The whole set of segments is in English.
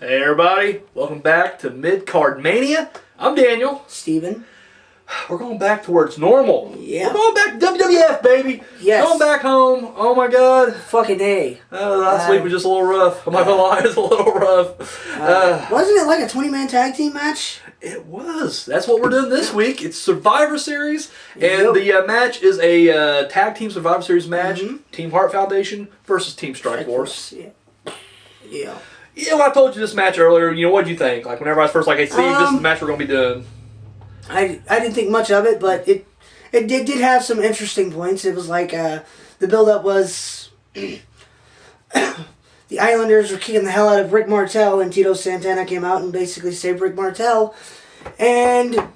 Hey everybody, welcome back to Mid-Card Mania. I'm Daniel. Steven. We're going back to where it's normal. Yeah. We're going back to WWF, baby. Yes. Going back home. Oh my God. Fucking A. Last week was just a little rough. I'm not going to lie, it was a little rough. Wasn't it like a 20-man tag team match? It was. That's what we're doing this week. It's Survivor Series, and the match is a tag team Survivor Series match. Team Hart Foundation versus Team Strike Force. Yeah. Yeah, well, I told you this match earlier. You know, what did you think? Like, whenever I was first like, hey, Steve, this is the match we're going to be doing. I didn't think much of it, but it did have some interesting points. It was like the build-up was the Islanders were kicking the hell out of Rick Martel, and Tito Santana came out and basically saved Rick Martel. And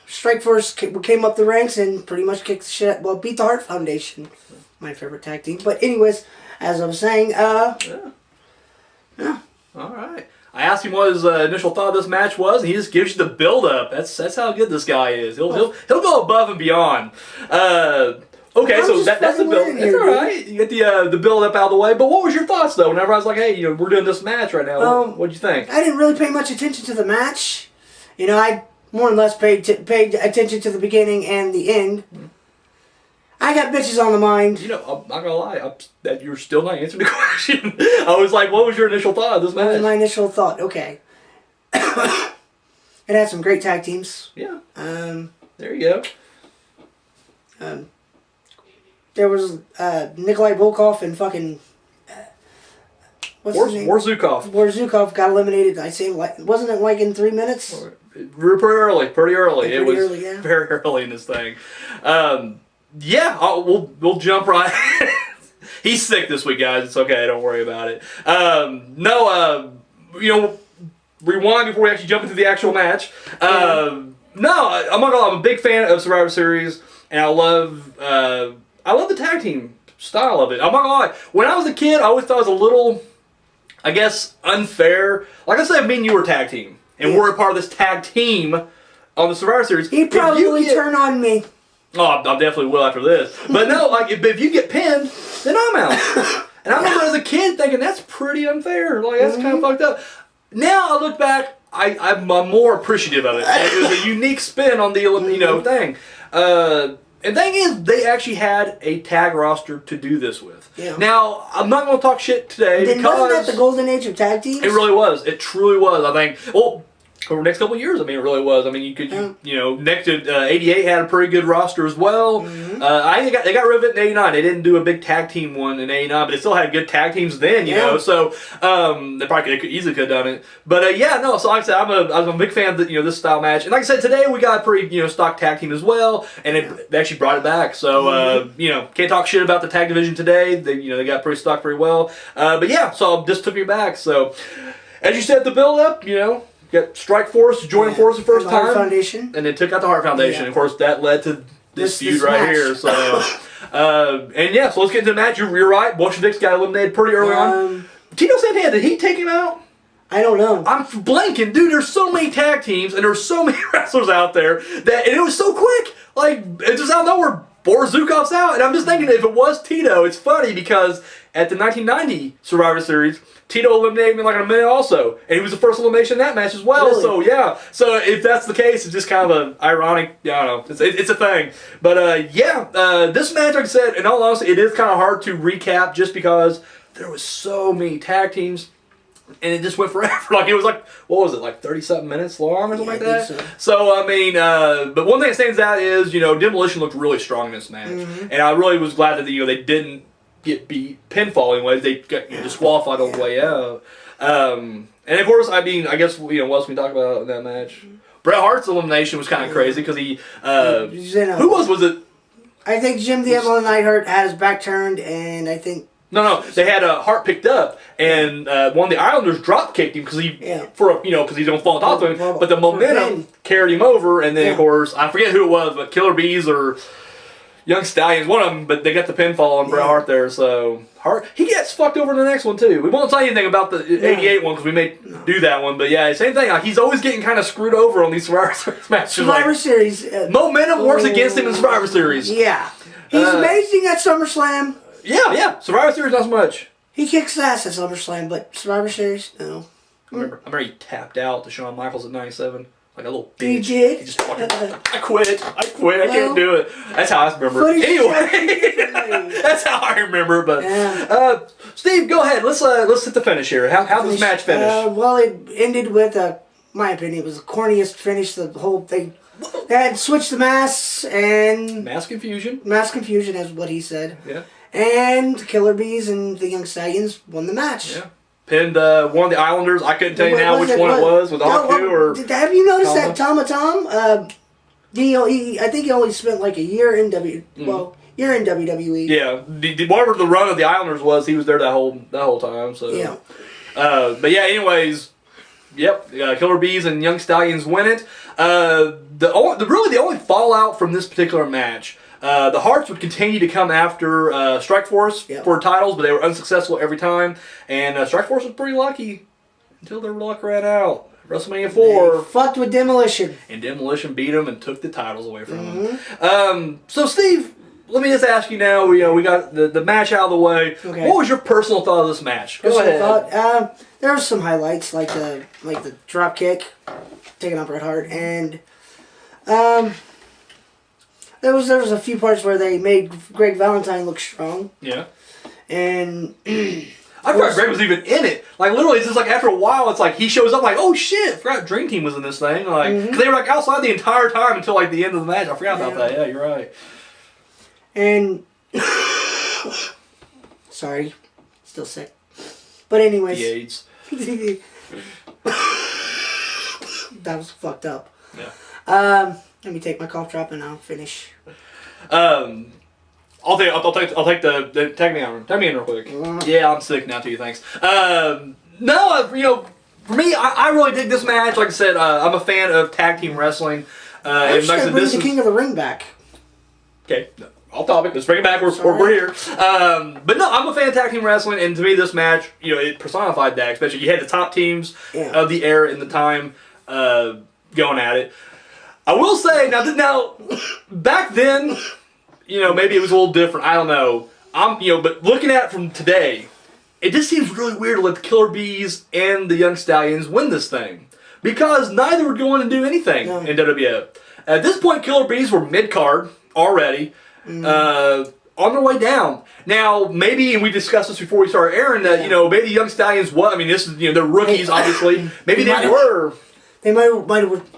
Strike Force came up the ranks and pretty much kicked the shit. Well, beat the Hart Foundation, my favorite tag team. But anyways, as I was saying, Yeah. All right. I asked him what his initial thought of this match was, and he just gives you the build-up. That's how good this guy is. He'll go above and beyond. Okay, so that's the build. It's all right. You get the build-up out of the way. But what was your thoughts though? Whenever I was like, hey, we're doing this match right now. What'd you think? I didn't really pay much attention to the match. I more or less paid attention to the beginning and the end. I got bitches on the mind. I'm not gonna lie, that you're still not answering the question. I was like, what was your initial thought of this match? What was my initial thought? Okay. It had some great tag teams. Yeah. There you go. There was Nikolai Volkov and fucking what's his name? Warzukov. Warzukov got eliminated. I say, wasn't it like in 3 minutes? Pretty early. Pretty early, yeah. Very early in this thing. Yeah, we'll jump right. He's sick this week, guys. It's okay. Don't worry about it. Rewind before we actually jump into the actual match. I'm not gonna lie. I'm a big fan of Survivor Series, and I love the tag team style of it. I'm not gonna lie. When I was a kid, I always thought it was a little, I guess, unfair. Like I said, me and you were a tag team, and we're a part of this tag team on the Survivor Series. He'd probably turn on me. Oh, I definitely will after this. But no, like if you get pinned, then I'm out. And I remember as a kid thinking that's pretty unfair. Like that's kind of fucked up. Now I look back, I'm more appreciative of it. It was a unique spin on the thing. And thing is, they actually had a tag roster to do this with. Yeah. Now I'm not going to talk shit today because wasn't that the golden age of tag teams? It really was. It truly was. I think. Well, over the next couple of years, it really was. I mean, you could, next to 88 had a pretty good roster as well. I think they got rid of it in 89. They didn't do a big tag team one in 89, but they still had good tag teams then, you know. So they probably easily could have done it. But so like I said, I'm a big fan of this style match. And like I said, today we got a pretty stock tag team as well, and they actually brought it back. So can't talk shit about the tag division today. They got pretty stocked pretty well. So this took me back. So as you said, the build up, got Strike Force joining force the first time, Foundation, and then took out the Hart Foundation. Yeah. Of course, that led to this feud right match. here. So, so let's get into the match. You're right. Bolsheviks got eliminated pretty early on. Tito Santana, did he take him out? I don't know. I'm blanking, dude. There's so many tag teams and there's so many wrestlers out there and it was so quick. Like it's just out of nowhere. Borzukov's out, and I'm just thinking if it was Tito, it's funny because at the 1990 Survivor Series, Tito eliminated me like in a minute also, and he was the first elimination in that match as well. Really? So yeah, so if that's the case, it's just kind of an ironic. I don't know, it's a thing. But this match, like I said, in all honesty, it is kind of hard to recap just because there was so many tag teams. And it just went forever. Like it was like, what was it, like 30-something minutes long or something like that? So I mean, but one thing that stands out is Demolition looked really strong in this match, and I really was glad that they didn't get beat pinfall. Anyways, they got disqualified on the way out. And of course, I mean, I guess what else can we talk about in that match? Bret Hart's elimination was kind of crazy because he who was it? I think Jim the Emperor Neidhart had his back turned, and I think. No. They had Hart picked up, and one of the Islanders drop kicked him because because he's gonna fall on top of him. But the momentum carried him over, and then of course I forget who it was, but Killer Bees or Young Stallions, one of them. But they got the pinfall on Bret Hart there. So Hart he gets fucked over in the next one too. We won't tell you anything about the '88 one because we may do that one. But yeah, same thing. Like, he's always getting kind of screwed over on these Survivor Series matches. Survivor Series momentum works against him in Survivor Series. Yeah, he's amazing at SummerSlam. Yeah. Survivor Series, not so much. He kicks ass at SummerSlam, but Survivor Series, no. I remember he tapped out to Shawn Michaels at 97. Like a little bitch. He did? He just fucking, I quit. I can't do it. That's how I remember. Anyway, that's how I remember. But Steve, go ahead. Let's hit the finish here. How did this match finish? Well, it ended with my opinion, it was the corniest finish. The whole thing. They had switched the masks and mass confusion. Mass confusion is what he said. Yeah. And Killer Bees and the Young Stallions won the match. Yeah. Pinned one of the Islanders. I couldn't tell you now which one it was with Haku or. Have you noticed that Tom? I think he only spent like a year in year in WWE. Yeah, whatever the run of the Islanders was, he was there that whole time. So yeah. But yeah, anyways, yep. Killer Bees and Young Stallions win it. The only fallout from this particular match. The Harts would continue to come after Strikeforce for titles, but they were unsuccessful every time. And Strikeforce was pretty lucky until their luck ran out. WrestleMania 4. They fucked with Demolition. And Demolition beat them and took the titles away from them. So, Steve, let me just ask you now. We got the match out of the way. Okay. What was your personal thought of this match? Go ahead. There were some highlights, like the drop kick, taking out Bret Hart, and there was a few parts where they made Greg Valentine look strong. Yeah. And I forgot Greg was even in it. Like literally, it's just like after a while, it's like he shows up like, oh shit, I forgot Dream Team was in this thing. Like, cause they were like outside the entire time until like the end of the match. I forgot about that. Yeah, you're right. And sorry, still sick. But anyways, the AIDS. That was fucked up. Yeah. Let me take my cough drop and I'll finish. I'll take the tag me on. Tag me in real quick. Yeah, I'm sick now too. Thanks. No, for me, I really dig this match. Like I said, I'm a fan of tag team wrestling. I'm just gonna bring the King of the Ring back. Okay, off topic. Let's bring it back. We're here. But no, I'm a fan of tag team wrestling, and to me, this match, it personified that. Especially, you had the top teams of the era in the time going at it. I will say now back then, maybe it was a little different. I don't know. But looking at it from today, it just seems really weird to let the Killer Bees and the Young Stallions win this thing because neither were going to do anything in WWF. At this point, Killer Bees were mid-card already, on their way down. Now, maybe, and we discussed this before we started airing, that maybe the Young Stallions. This is they're rookies, obviously. Maybe they were. They might have.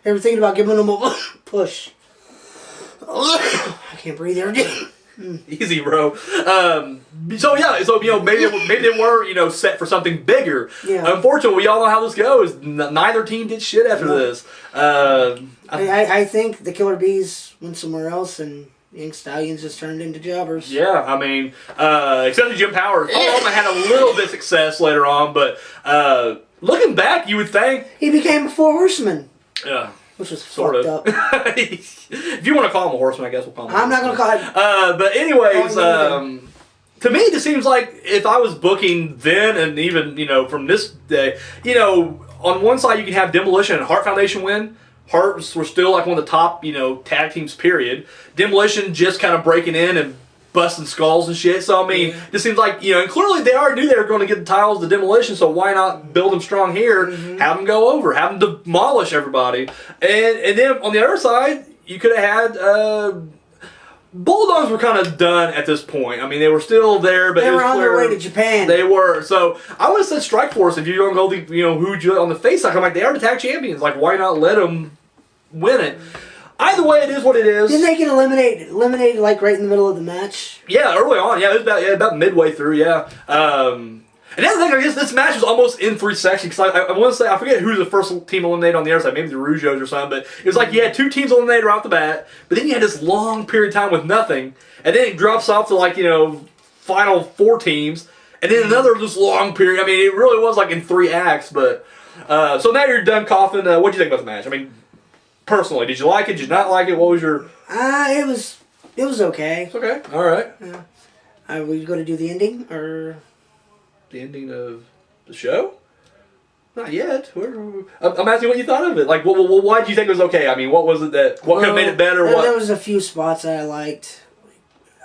Ever thinking about giving them a push? I can't breathe here again. Easy, bro. Maybe they were set for something bigger. Yeah. Unfortunately, we all know how this goes. Neither team did shit after this. I think the Killer Bees went somewhere else and Young Stallions just turned into jobbers. Yeah, I mean, except for Jim Powers. Oklahoma had a little bit of success later on, but looking back, you would think he became a Four Horseman. Yeah. Which was fucked up. If you want to call him a horseman, I guess we'll call him I'm not going to call him. But anyways, to me, it just seems like if I was booking then and even, from this day, on one side you can have Demolition and Hart Foundation win. Hart were still like one of the top, tag teams, period. Demolition just kind of breaking in and busting skulls and shit. So, I mean, it seems like, and clearly they already knew they were going to get the titles to Demolition, so why not build them strong here, have them go over, have them demolish everybody. And then on the other side, you could have had, Bulldogs were kind of done at this point. I mean, they were still there, but they were on their way to Japan. They were. So, I would have said Strikeforce, if you're going to go, who'd you on the face side, I'm like, they are the tag champions. Like, why not let them win it? Either way, it is what it is. Didn't they get eliminated like right in the middle of the match? Yeah, early on. Yeah, it was about midway through. Yeah. And the other thing, I guess this match was almost in three sections because I want to say I forget who was the first team eliminated on the other side. Maybe the Rougeaus or something. But it was like you had two teams eliminated right off the bat, but then you had this long period of time with nothing, and then it drops off to like final four teams, and then another just long period. I mean, it really was like in three acts. But so now you're done coughing. What do you think about the match? I mean. Personally, did you like it? Did you not like it? What was your? It was okay. It's okay. All right. Yeah. Are we going to do the ending or? The ending of the show? Not yet. I'm asking what you thought of it. Like, why did you think it was okay? I mean, what was it what could have made it better? There was a few spots that I liked.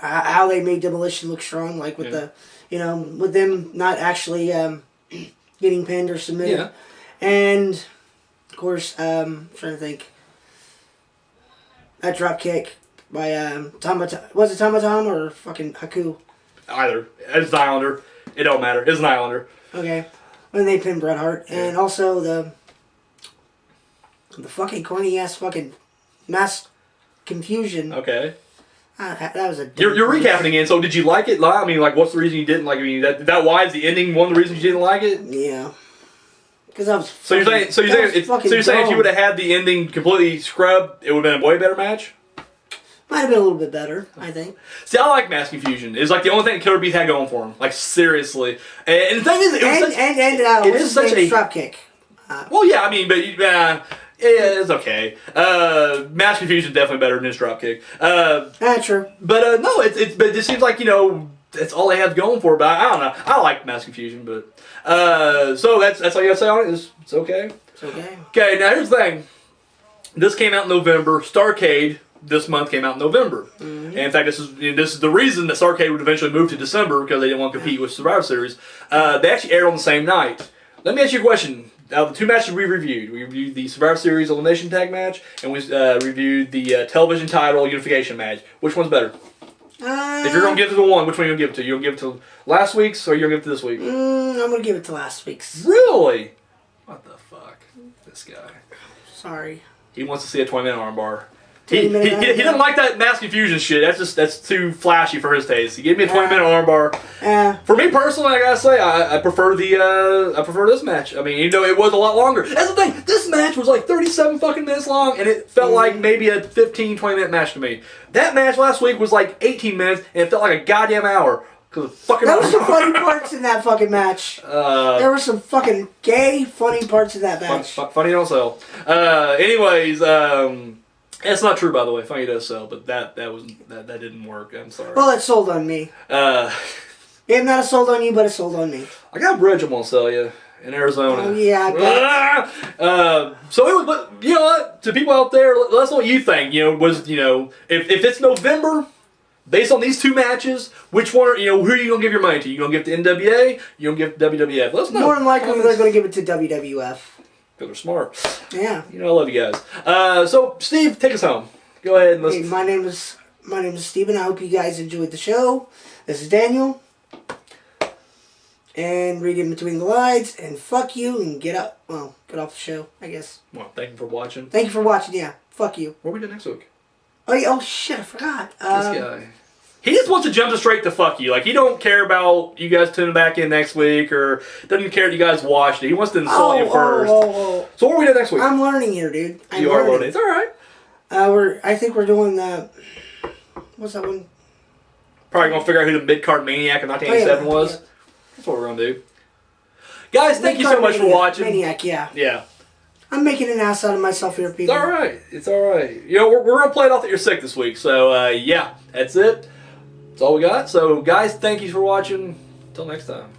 How they made Demolition look strong, like with the, with them not actually getting pinned or submitted. Yeah. And, of course, trying to think. That drop kick by was it Tamatam or fucking Haku? Either. It's an Islander. It don't matter. It's an Islander. Okay. When they pinned Bret Hart. And also the fucking corny ass fucking mass confusion. Okay. That was a... You're recapping again, so did you like it? I mean, like, what's the reason you didn't like it? I mean, that why is the ending one of the reasons you didn't like it? Yeah. Because I was... So you're saying if you would have had the ending completely scrubbed, it would have been a way better match? Might have been a little bit better, I think. See, I like Mass Confusion. It's like the only thing Killer Beast had going for him. Like, seriously. And the thing is, it is such a drop kick. Well, yeah, I mean, but yeah, it's okay. Mass Confusion is definitely better than his dropkick. True. But no, but it just seems like, you know, that's all they have going for it. But I don't know. I like Mass Confusion, but so that's all you gotta say on it. It's okay. It's okay. Okay, now here's the thing. This came out in November. Starrcade this month came out in November. Mm-hmm. And in fact, this is the reason that Starrcade would eventually move to December, because they didn't want to compete with Survivor Series. They actually aired on the same night. Let me ask you a question. The two matches we reviewed the Survivor Series Elimination Tag match, and we reviewed the television title unification match. Which one's better? If you're going to give it to one, which one are you going to give it to? You're going to give it to last week's, or you're going to give it to this week? I'm going to give it to last week's. Really? What the fuck? This guy. Sorry. He wants to see a 20-minute armbar. He didn't like that Mass Confusion shit. That's too flashy for his taste. He gave me a 20-minute armbar. For me personally, I gotta say, I prefer this match. I mean, you know, it was a lot longer. That's the thing. This match was like 37 fucking minutes long, and it felt like maybe a 15, 20-minute match to me. That match last week was like 18 minutes, and it felt like a goddamn hour. There was some funny parts in that fucking match. There were some fucking gay, funny parts in that match. Funny don't sell. Anyways, that's not true, by the way. Funny does sell, but that didn't work. I'm sorry. Well, it sold on me. It not sold on you, but it sold on me. I got a bridge I'm gonna sell you in Arizona. Oh yeah. So it was, but you know what? To people out there, let us know what you think. You know, if it's November, based on these two matches, which one? Who are you gonna give your money to? You gonna give it to NWA? You gonna give it to WWF? Let us know. More than likely, they're gonna give it to WWF. Because they're smart. Yeah. You know, I love you guys. So, Steve, take us home. Go ahead and listen. Hey, my name is Steven. I hope you guys enjoyed the show. This is Daniel. And read in between the lines. And fuck you and get up. Well, get off the show, I guess. Well, thank you for watching. Thank you for watching, yeah. Fuck you. What are we doing next week? Oh shit, I forgot. This guy. He just wants to jump straight to fuck you. Like, he don't care about you guys tuning back in next week, or doesn't care if you guys watched it. He wants to insult you first. So what are we doing next week? I'm learning here, dude. You are learning. It's alright. I think we're doing the... What's that one? Probably going to figure out who the mid-card maniac in 1987 was. Yeah. That's what we're going to do. Guys, thank you so much for watching. Maniac, yeah. Yeah. I'm making an ass out of myself here, people. It's alright. It's alright. You know, we're going to play it off that you're sick this week. So, yeah. That's it. That's all we got. So, guys, thank you for watching. Until next time.